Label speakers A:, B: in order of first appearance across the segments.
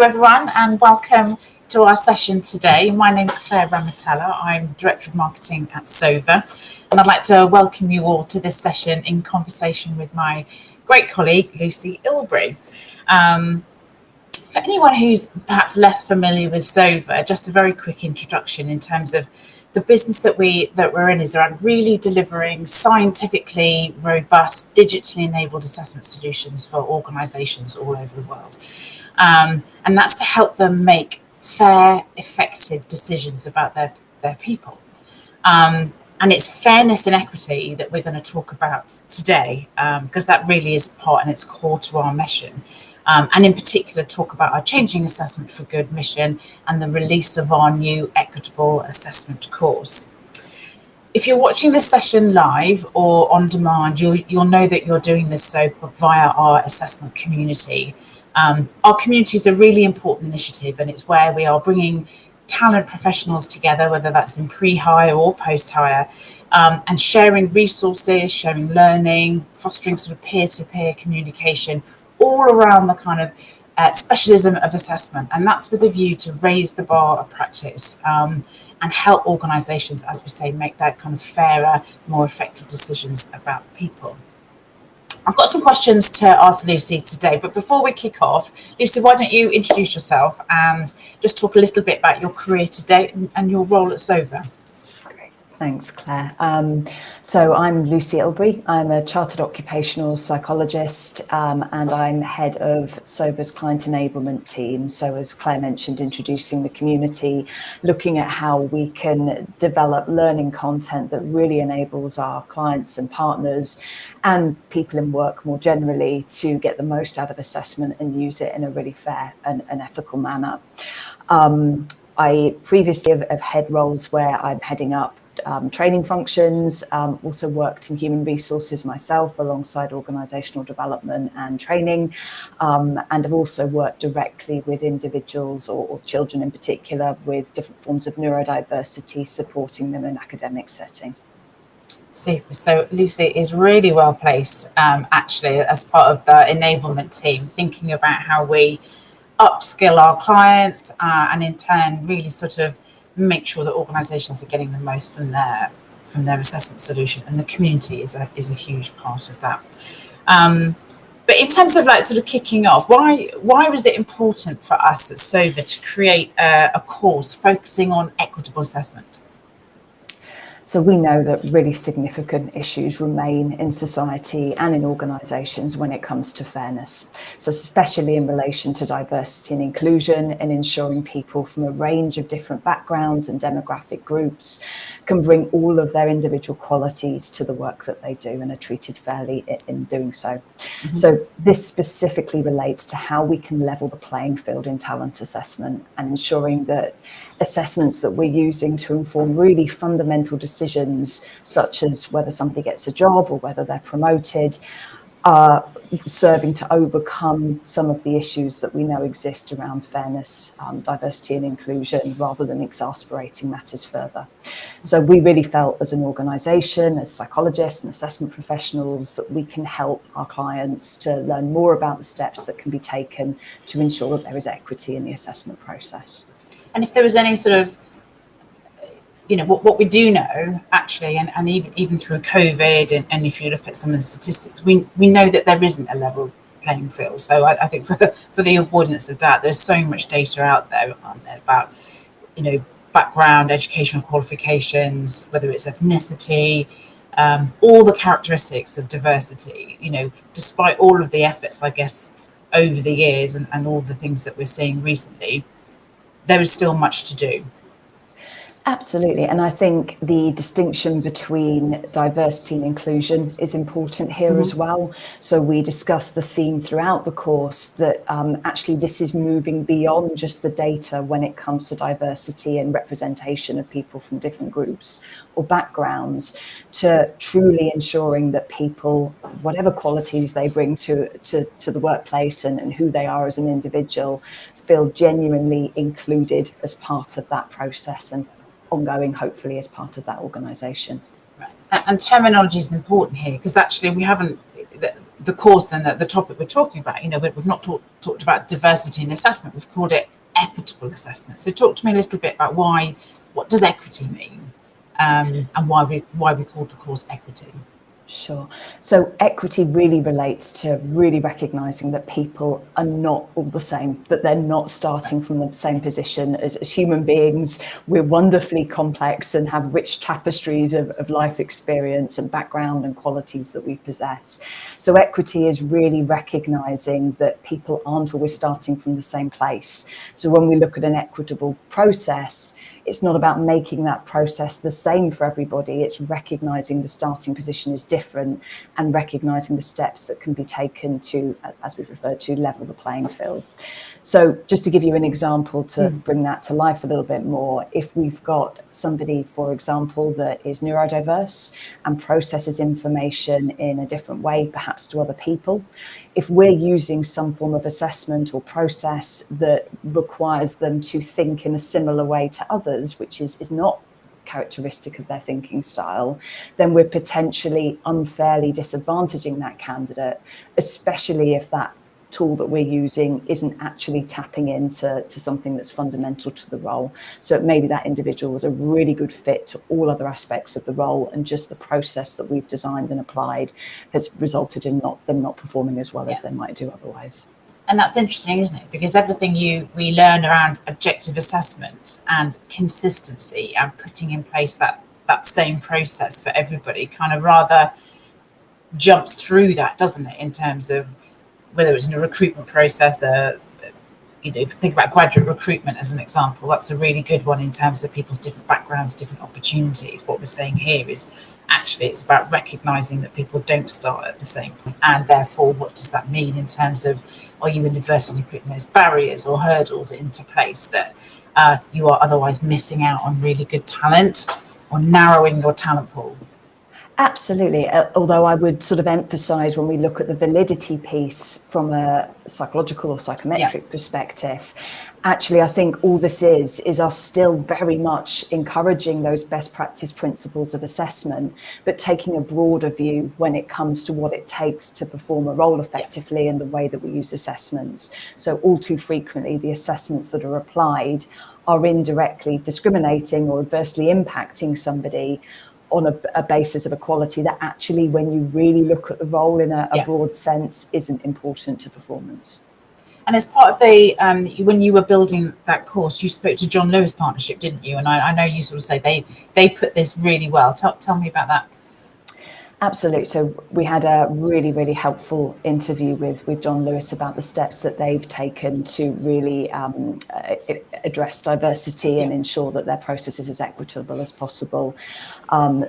A: Hello everyone and welcome to our session today. My name is Rahmatallah. I'm Director of Marketing at Sova, and I'd like to welcome you all to this session in conversation with my great colleague Lucie Ilbury. For anyone who's perhaps less familiar with Sova, just a very quick introduction in terms of the business that we're in is around really delivering scientifically robust, digitally enabled assessment solutions for organisations all over the world. And that's to help them make fair, effective decisions about their people. And it's fairness and equity that we're going to talk about today, because that really is part and it's core to our mission. And in particular, talk about our Changing Assessment for Good mission and the release of our new Equitable Assessment course. If you're watching this session live or on demand, you'll know that you're doing this so via our assessment community. Our community is a really important initiative, and it's where we are bringing talent professionals together, whether that's in pre-hire or post-hire, and sharing resources, sharing learning, fostering sort of peer-to-peer communication, all around the kind of specialism of assessment. And that's with a view to raise the bar of practice and help organisations, as we say, make that kind of fairer, more effective decisions about people. I've got some questions to ask Lucie today, but before we kick off, Lucie, why don't you introduce yourself and just talk a little bit about your career to date and your role at Sova?
B: Thanks, Claire. So I'm Lucie Ilbury. I'm a Chartered Occupational Psychologist, and I'm head of Sova's Client Enablement team. So as Claire mentioned, introducing the community, looking at how we can develop learning content that really enables our clients and partners and people in work more generally to get the most out of assessment and use it in a really fair and ethical manner. I previously have had roles where I'm heading up training functions, also worked in human resources myself alongside organisational development and training, and have also worked directly with individuals or children in particular with different forms of neurodiversity, supporting them in an academic setting.
A: Super. So Lucie is really well placed, actually, as part of the enablement team, thinking about how we upskill our clients and in turn really sort of make sure that organisations are getting the most from their assessment solution, and the community is a huge part of that. But in terms of like sort of kicking off, why was it important for us at Sova to create a course focusing on equitable assessment?
B: So we know that really significant issues remain in society and in organisations when it comes to fairness. So especially in relation to diversity and inclusion, and ensuring people from a range of different backgrounds and demographic groups can bring all of their individual qualities to the work that they do and are treated fairly in doing so. Mm-hmm. So this specifically relates to how we can level the playing field in talent assessment and ensuring that assessments that we're using to inform really fundamental decisions, such as whether somebody gets a job or whether they're promoted, are serving to overcome some of the issues that we know exist around fairness, diversity and inclusion, rather than exasperating matters further. So we really felt as an organisation, as psychologists and assessment professionals, that we can help our clients to learn more about the steps that can be taken to ensure that there is equity in the assessment process.
A: And if there was any sort of, what we do know actually, and even through COVID, and if you look at some of the statistics, we know that there isn't a level playing field. So I think for the avoidance of doubt, there's so much data out there about, background, educational qualifications, whether it's ethnicity, all the characteristics of diversity, despite all of the efforts, I guess, over the years and all the things that we're seeing recently, there is still much to do.
B: Absolutely. And I think the distinction between diversity and inclusion is important here as well. So we discuss the theme throughout the course that actually this is moving beyond just the data when it comes to diversity and representation of people from different groups or backgrounds, to truly ensuring that people, whatever qualities they bring to the workplace and who they are as an individual, feel genuinely included as part of that process and ongoing, hopefully, as part of that organisation.
A: Right. And terminology is important here, because actually we haven't, the course and the topic we're talking about, we've not talked about diversity in assessment. We've called it equitable assessment. So talk to me a little bit about what does equity mean, and why we called the course equity.
B: Sure. So equity really relates to really recognising that people are not all the same, that they're not starting from the same position as human beings. We're wonderfully complex and have rich tapestries of life experience and background and qualities that we possess. So equity is really recognising that people aren't always starting from the same place. So when we look at an equitable process, it's not about making that process the same for everybody. It's recognising the starting position is different and recognising the steps that can be taken to, as we've referred to, level the playing field. So just to give you an example to bring that to life a little bit more, if we've got somebody, for example, that is neurodiverse and processes information in a different way, perhaps to other people, if we're using some form of assessment or process that requires them to think in a similar way to others, which is not characteristic of their thinking style, then we're potentially unfairly disadvantaging that candidate, especially if that tool that we're using isn't actually tapping into something that's fundamental to the role. So maybe that individual was a really good fit to all other aspects of the role, and just the process that we've designed and applied has resulted in them not performing as well as they might do otherwise.
A: And that's interesting, isn't it? Because everything we learn around objective assessment and consistency and putting in place that same process for everybody kind of rather jumps through that, doesn't it, in terms of whether it's in a recruitment process, if you think about graduate recruitment as an example, that's a really good one in terms of people's different backgrounds, different opportunities. What we're saying here is actually it's about recognising that people don't start at the same point, and therefore what does that mean in terms of, are you inadvertently putting those barriers or hurdles into place that you are otherwise missing out on really good talent or narrowing your talent pool?
B: Absolutely. Although I would sort of emphasise, when we look at the validity piece from a psychological or psychometric perspective, actually I think all this is us still very much encouraging those best practice principles of assessment, but taking a broader view when it comes to what it takes to perform a role effectively and the way that we use assessments. So all too frequently the assessments that are applied are indirectly discriminating or adversely impacting somebody on a basis of a quality that actually, when you really look at the role in a broad sense, isn't important to performance.
A: And as part of when you were building that course, you spoke to John Lewis Partnership, didn't you? And I know you sort of say they put this really well. Tell me about that.
B: Absolutely. So we had a really, really helpful interview with John Lewis about the steps that they've taken to really address diversity and ensure that their process is as equitable as possible.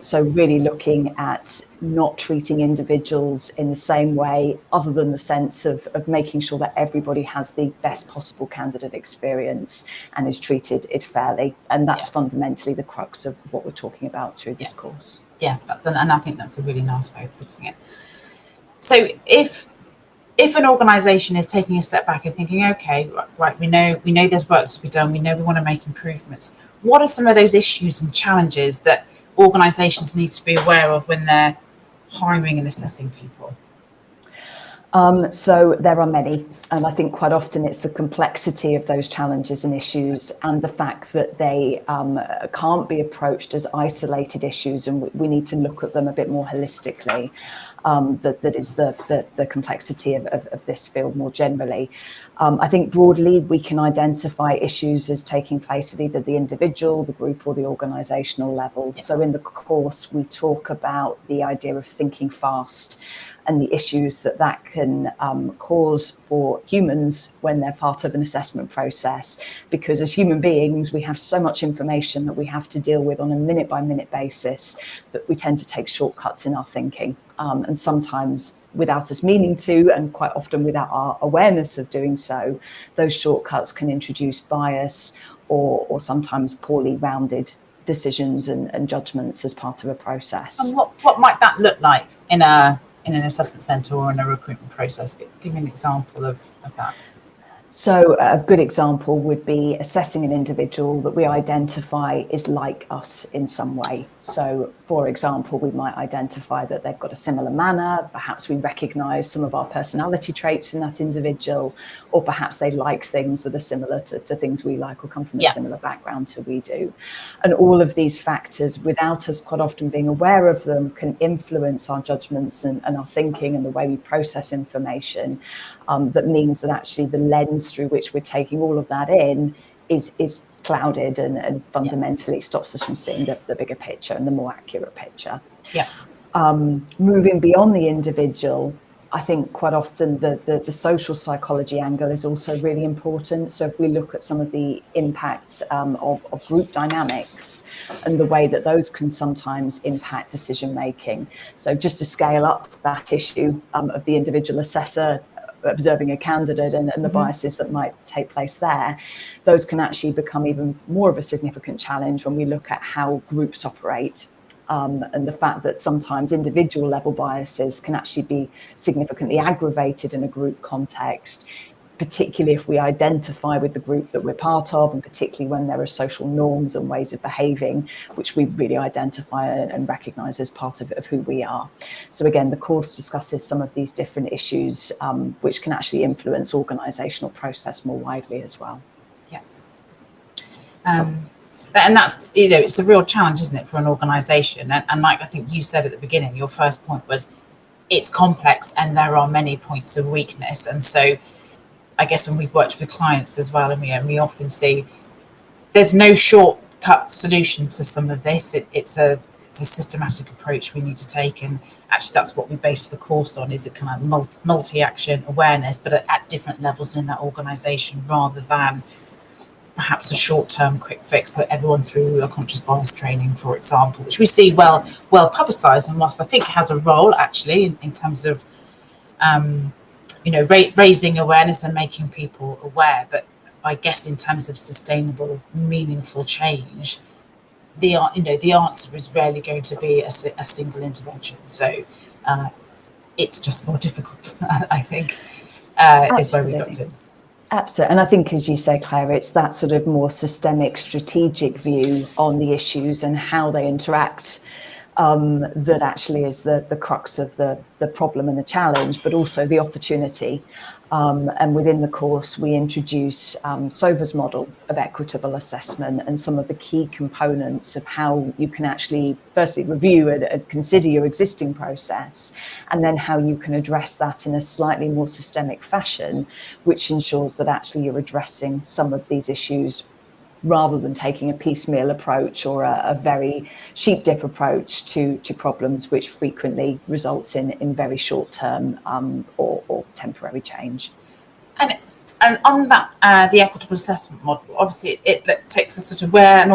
B: So really looking at not treating individuals in the same way, other than the sense of making sure that everybody has the best possible candidate experience and is treated fairly. And that's fundamentally the crux of what we're talking about through this course.
A: Yeah, and I think that's a really nice way of putting it. So if an organisation is taking a step back and thinking, okay, right, we know there's work to be done, we know we want to make improvements, what are some of those issues and challenges that organisations need to be aware of when they're hiring and assessing people?
B: So there are many, and I think quite often it's the complexity of those challenges and issues, and the fact that they can't be approached as isolated issues, and we need to look at them a bit more holistically. That is the complexity of this field more generally. I think broadly we can identify issues as taking place at either the individual, the group, or the organisational level. Yeah. So in the course we talk about the idea of thinking fast and the issues that can cause for humans when they're part of an assessment process. Because as human beings, we have so much information that we have to deal with on a minute-by-minute basis that we tend to take shortcuts in our thinking. And sometimes without us meaning to, and quite often without our awareness of doing so, those shortcuts can introduce bias or sometimes poorly rounded decisions and judgments as part of a process.
A: And what might that look like in an assessment centre or in a recruitment process? Give me an example of that.
B: So a good example would be assessing an individual that we identify is like us in some way. So, for example, we might identify that they've got a similar manner, perhaps we recognise some of our personality traits in that individual, or perhaps they like things that are similar to things we like or come from a similar background to we do. And all of these factors, without us quite often being aware of them, can influence our judgments and our thinking and the way we process information. That means that actually the lens through which we're taking all of that in is clouded and fundamentally stops us from seeing the bigger picture and the more accurate picture. Moving beyond the individual, I think quite often the social psychology angle is also really important. So if we look at some of the impacts of group dynamics and the way that those can sometimes impact decision making. So just to scale up that issue of the individual assessor observing a candidate and the biases that might take place there, those can actually become even more of a significant challenge when we look at how groups operate. And the fact that sometimes individual level biases can actually be significantly aggravated in a group context, particularly if we identify with the group that we're part of, and particularly when there are social norms and ways of behaving, which we really identify and recognise as part of who we are. So again, the course discusses some of these different issues, which can actually influence organisational process more widely as well.
A: And that's, it's a real challenge, isn't it, for an organisation? And like I think you said at the beginning, your first point was it's complex and there are many points of weakness. And so I guess when we've worked with clients as well, and we often see there's no shortcut solution to some of this. It's a systematic approach we need to take, and actually that's what we base the course on, is a kind of multi-action awareness, but at different levels in that organisation, rather than perhaps a short-term quick fix, put everyone through a conscious bias training, for example, which we see well publicised, and whilst I think has a role actually in terms of raising awareness and making people aware. But I guess in terms of sustainable, meaningful change, the answer is rarely going to be a single intervention. So it's just more difficult, I think, is where we got to.
B: Absolutely. And I think, as you say, Claire, it's that sort of more systemic, strategic view on the issues and how they interact that actually is the crux of the problem and the challenge, but also the opportunity. And within the course, we introduce Sova's model of equitable assessment and some of the key components of how you can actually firstly review and consider your existing process, and then how you can address that in a slightly more systemic fashion, which ensures that actually you're addressing some of these issues rather than taking a piecemeal approach or a very sheep dip approach to problems, which frequently results in very short term or temporary change.
A: And on that, the equitable assessment model, obviously it takes us sort of where an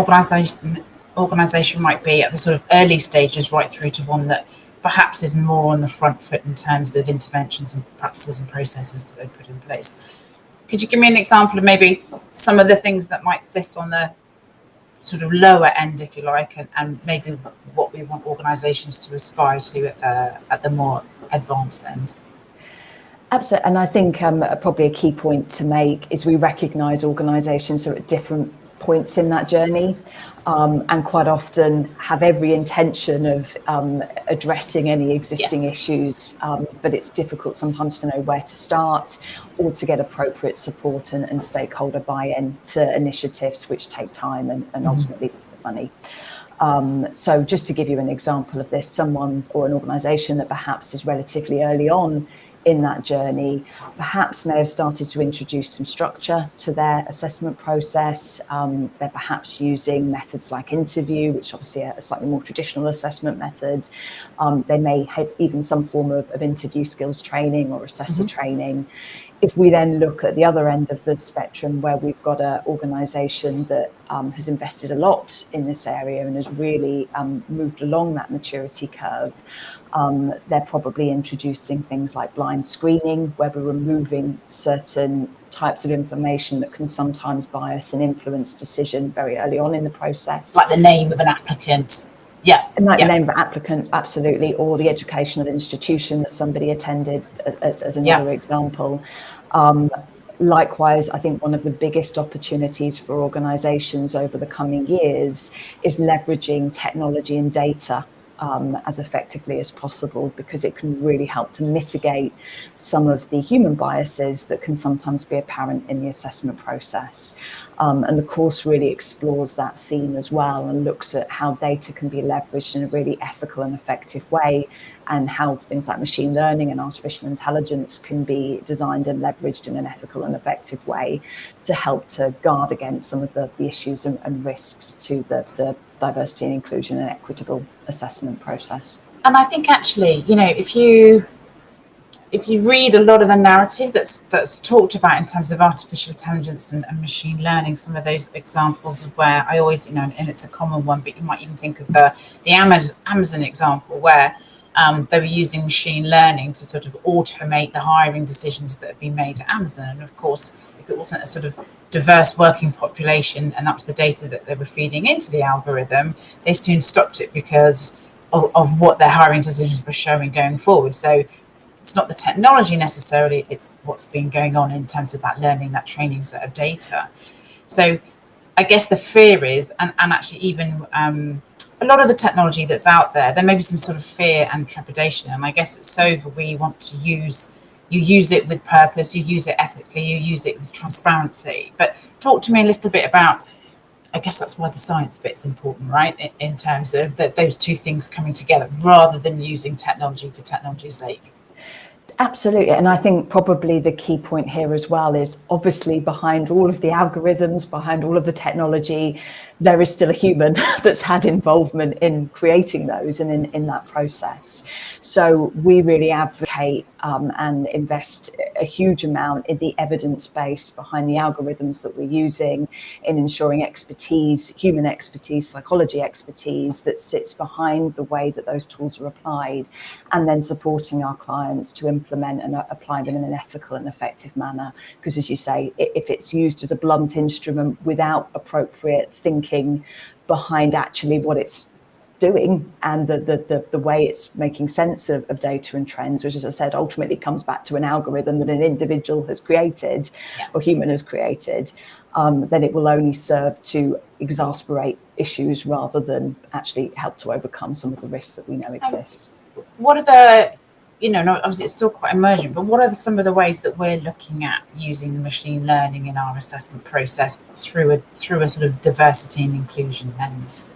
A: organisation might be at the sort of early stages, right through to one that perhaps is more on the front foot in terms of interventions and practices and processes that they put in place. Could you give me an example of maybe some of the things that might sit on the sort of lower end, if you like, and maybe what we want organisations to aspire to at the more advanced end?
B: Absolutely. And I think probably a key point to make is we recognise organisations are at different points in that journey, and quite often have every intention of addressing any existing issues, but it's difficult sometimes to know where to start or to get appropriate support and stakeholder buy-in to initiatives which take time and ultimately money. So just to give you an example of this, someone or an organisation that perhaps is relatively early on in that journey perhaps may have started to introduce some structure to their assessment process. They're perhaps using methods like interview, which obviously are a slightly more traditional assessment method. They may have even some form of interview skills training or assessor training. If we then look at the other end of the spectrum, where we've got an organisation that has invested a lot in this area and has really moved along that maturity curve, they're probably introducing things like blind screening, where we're removing certain types of information that can sometimes bias and influence decision very early on in the process.
A: Like the name of an applicant.
B: The name of an applicant, absolutely, or the educational institution that somebody attended as another example. Likewise, I think one of the biggest opportunities for organisations over the coming years is leveraging technology and data as effectively as possible, because it can really help to mitigate some of the human biases that can sometimes be apparent in the assessment process. And the course really explores that theme as well, and looks at how data can be leveraged in a really ethical and effective way, and how things like machine learning and artificial intelligence can be designed and leveraged in an ethical and effective way to help to guard against some of the issues and risks to the diversity and inclusion and equitable assessment process.
A: And I think actually, if you read a lot of the narrative that's talked about in terms of artificial intelligence and machine learning, some of those examples of where I always, and it's a common one, but you might even think of the Amazon example, where they were using machine learning to sort of automate the hiring decisions that have been made at Amazon. And of course, if it wasn't a sort of diverse working population and that was the data that they were feeding into the algorithm, they soon stopped it because of what their hiring decisions were showing going forward. So it's not the technology necessarily, it's what's been going on in terms of that learning, that training set of data. So I guess the fear is, and actually even a lot of the technology that's out there may be some sort of fear and trepidation. And I guess at Sova, we want to use it with purpose, you use it ethically, you use it with transparency. But talk to me a little bit about, I guess that's why the science bit's important, right? In terms of those two things coming together rather than using technology for technology's sake.
B: Absolutely. And I think probably the key point here as well is, obviously behind all of the algorithms, behind all of the technology, there is still a human that's had involvement in creating those and in that process. So we really advocate and invest a huge amount in the evidence base behind the algorithms that we're using, in ensuring expertise, human expertise, psychology expertise that sits behind the way that those tools are applied, and then supporting our clients to implement and apply them in an ethical and effective manner. Because as you say, if it's used as a blunt instrument without appropriate thinking behind actually what it's doing and the way it's making sense of data and trends, which, as I said, ultimately comes back to an algorithm that an individual has created or human has created, then it will only serve to exasperate issues rather than actually help to overcome some of the risks that we know exist.
A: What are the, obviously it's still quite emergent, but what are some of the ways that we're looking at using machine learning in our assessment process through a sort of diversity and inclusion lens?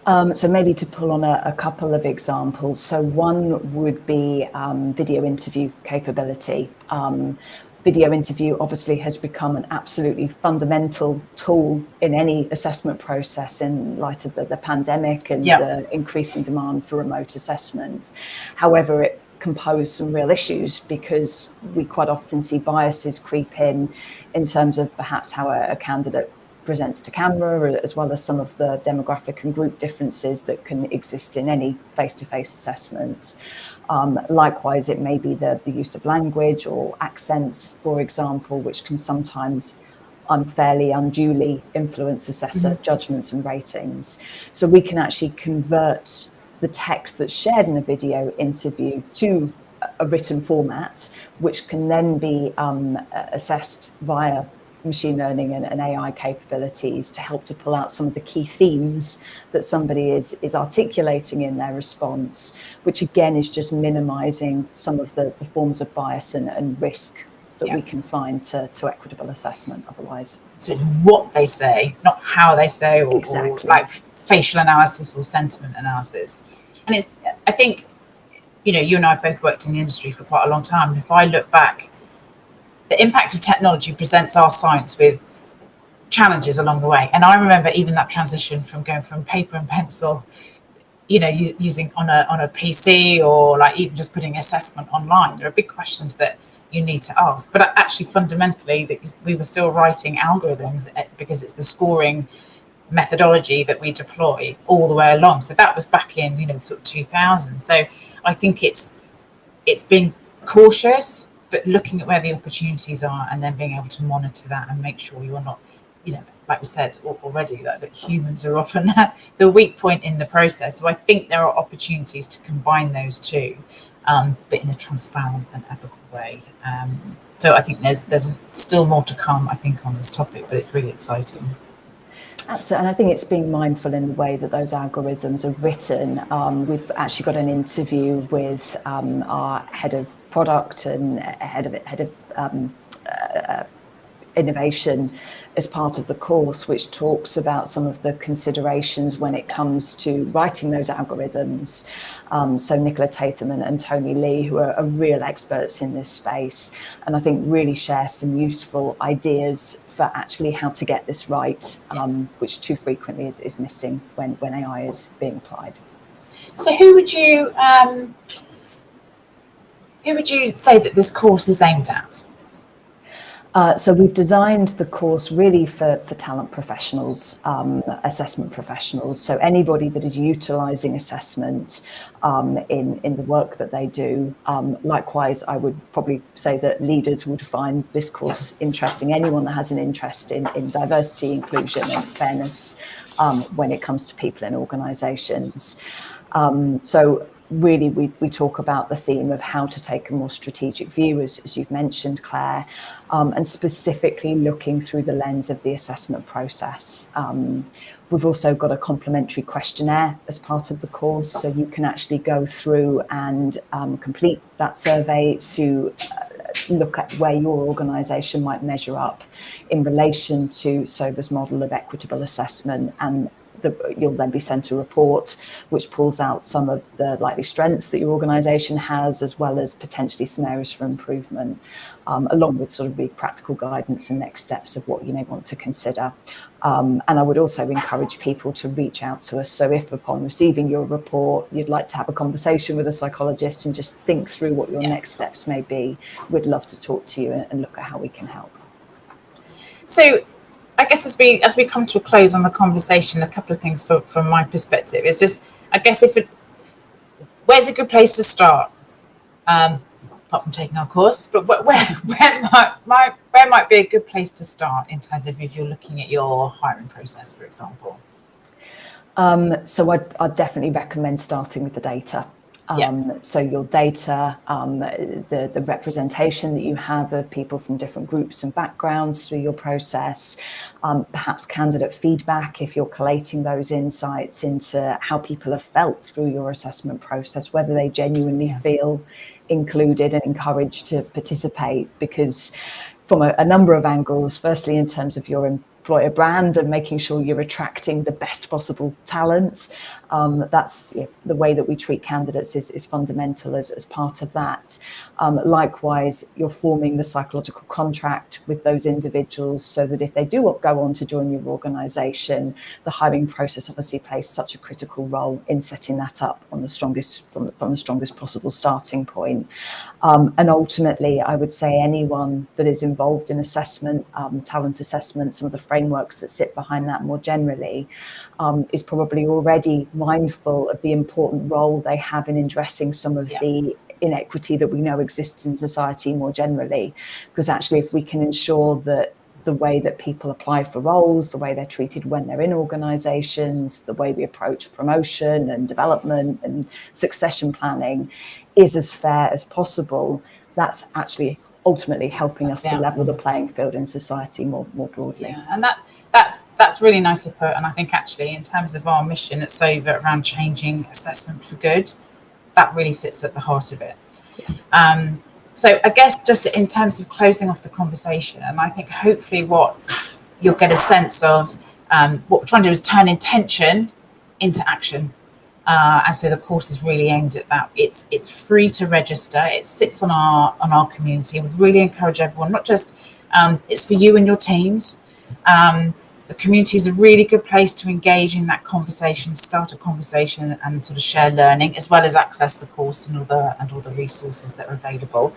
B: So maybe to pull on a couple of examples. So one would be video interview capability. Video interview obviously has become an absolutely fundamental tool in any assessment process in light of the pandemic and the increasing demand for remote assessment. However, it can pose some real issues because we quite often see biases creep in terms of perhaps how a candidate presents to camera, as well as some of the demographic and group differences that can exist in any face-to-face assessment. Likewise, it may be the use of language or accents, for example, which can sometimes unduly influence assessor judgments and ratings. So we can actually convert the text that's shared in a video interview to a written format, which can then be assessed via machine learning and AI capabilities to help to pull out some of the key themes that somebody is articulating in their response, which again is just minimizing some of the forms of bias and risk that we can find to equitable assessment otherwise.
A: So what they say, not how they say, or like facial analysis or sentiment analysis. And it's, I think, you and I both worked in the industry for quite a long time. And if I look back, the impact of technology presents our science with challenges along the way. And I remember even that transition from going from paper and pencil, using on a PC, or like even just putting assessment online. There are big questions that you need to ask. But actually, fundamentally, we were still writing algorithms because it's the scoring methodology that we deploy all the way along. So that was back in, sort of 2000. So I think it's been cautious, but looking at where the opportunities are and then being able to monitor that and make sure you're not, like we said already, that humans are often the weak point in the process. So I think there are opportunities to combine those two, but in a transparent and ethical way, So I think there's still more to come, I think, on this topic, but it's really exciting.
B: Absolutely, and I think it's being mindful in the way that those algorithms are written. We've actually got an interview with our head of product and head of innovation as part of the course, which talks about some of the considerations when it comes to writing those algorithms. So Nicola Tatham and Tony Lee, who are real experts in this space, and I think really share some useful ideas for actually how to get this right, which too frequently is missing when AI is being applied.
A: So who would you say that this course is aimed at?
B: So we've designed the course really for talent professionals, assessment professionals. So anybody that is utilising assessment in the work that they do. Likewise, I would probably say that leaders would find this course interesting. Anyone that has an interest in diversity, inclusion and fairness when it comes to people in organisations. So really, we talk about the theme of how to take a more strategic view, as you've mentioned, Claire, and specifically looking through the lens of the assessment process. We've also got a complimentary questionnaire as part of the course, so you can actually go through and complete that survey to look at where your organisation might measure up in relation to Sova's model of equitable assessment, and you'll then be sent a report which pulls out some of the likely strengths that your organisation has, as well as potentially some areas for improvement, along with sort of the practical guidance and next steps of what you may want to consider. And I would also encourage people to reach out to us. So if upon receiving your report, you'd like to have a conversation with a psychologist and just think through what your next steps may be, we'd love to talk to you and look at how we can help.
A: So I guess as we come to a close on the conversation, a couple of things from my perspective is just, I guess, where's a good place to start? Apart from taking our course, but where might be a good place to start in terms of if you're looking at your hiring process, for example?
B: So I'd definitely recommend starting with the data. So your data, the representation that you have of people from different groups and backgrounds through your process, perhaps candidate feedback if you're collating those insights into how people have felt through your assessment process, whether they genuinely feel included and encouraged to participate, because from a number of angles, firstly in terms of your employer brand and making sure you're attracting the best possible talent. That's the way that we treat candidates is fundamental as part of that. Likewise, you're forming the psychological contract with those individuals so that if they do go on to join your organisation, the hiring process obviously plays such a critical role in setting that up on the strongest from the strongest possible starting point. And ultimately, I would say anyone that is involved in assessment, talent assessment, some of the frameworks that sit behind that more generally, is probably already mindful of the important role they have in addressing some of the inequity that we know exists in society more generally. Because actually, if we can ensure that the way that people apply for roles, the way they're treated when they're in organisations, the way we approach promotion and development and succession planning is as fair as possible, that's actually ultimately helping us to level the playing field in society more broadly.
A: Yeah, and that's really nicely put. And I think actually in terms of our mission at Sova around changing assessment for good, that really sits at the heart of it. So I guess just in terms of closing off the conversation, and I think hopefully what you'll get a sense of, what we're trying to do is turn intention into action. And so the course is really aimed at that. It's free to register. It sits on our community. We really encourage everyone, not just it's for you and your teams. The community is a really good place to engage in that conversation, start a conversation and sort of share learning, as well as access the course and all the resources that are available.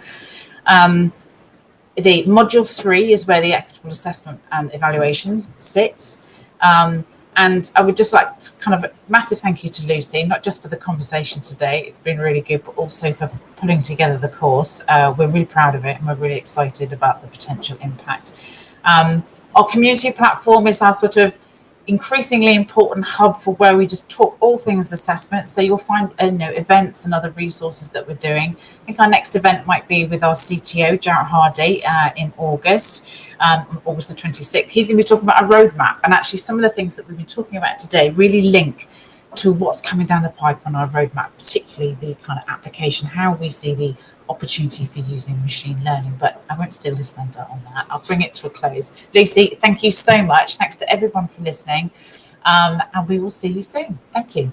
A: The module 3 is where the equitable assessment evaluation sits. And I would just like to kind of massive thank you to Lucie, not just for the conversation today, it's been really good, but also for putting together the course. We're really proud of it and we're really excited about the potential impact. Our community platform is our sort of increasingly important hub for where we just talk all things assessment. So you'll find events and other resources that we're doing. I think our next event might be with our CTO, Jarrett Hardy, in August, August the 26th. He's going to be talking about a roadmap, and actually some of the things that we've been talking about today really link to what's coming down the pipe on our roadmap, particularly the kind of application, how we see the opportunity for using machine learning. But I won't steal his thunder on that. I'll bring it to a close. Lucie, thank you so much. Thanks to everyone for listening, and we will see you soon. Thank you.